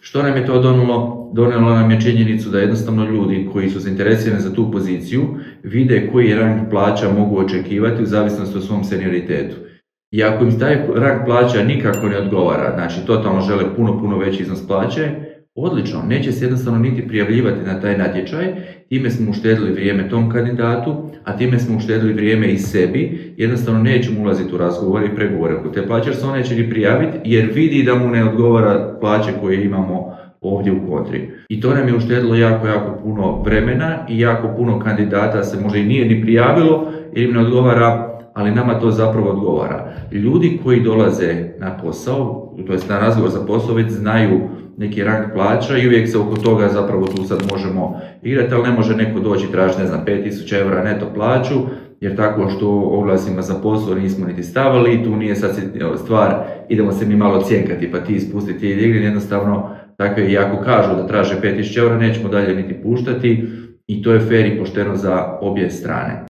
Što nam je to donijelo? Donijelo nam je činjenicu da jednostavno ljudi koji su zainteresirani za tu poziciju vide koji rang plaća mogu očekivati u zavisnosti od svom senioritetu. I ako im taj rang plaća nikako ne odgovara, znači totalno žele puno veći iznos plaće, odlično, neće se jednostavno niti prijavljivati na taj natječaj, time smo uštedili vrijeme tom kandidatu, a time smo uštedili vrijeme i sebi, jednostavno nećemo ulaziti u razgovore i pregovore oko te plaće, jer se on neće ni prijaviti, jer vidi da mu ne odgovara plaće koje imamo ovdje u kontri. I to nam je uštedilo jako puno vremena i jako puno kandidata se možda i nije ni prijavilo jer im ne odgovara, ali nama to zapravo odgovara. Ljudi koji dolaze na posao, to jest na razgovor za posao, već znaju neki rang plaća i uvijek se oko toga zapravo tu sad možemo igrati, ali ne može neko doći i tražiti, 5.000 eura neto plaću, jer tako što oglasima za posao nismo niti stavili i tu nije sad stvar, idemo se mi malo cjenkati pa ti ispustiti igre, jednostavno takve i ako kažu da traže 5.000 eura, nećemo dalje niti puštati i to je fer i pošteno za obje strane.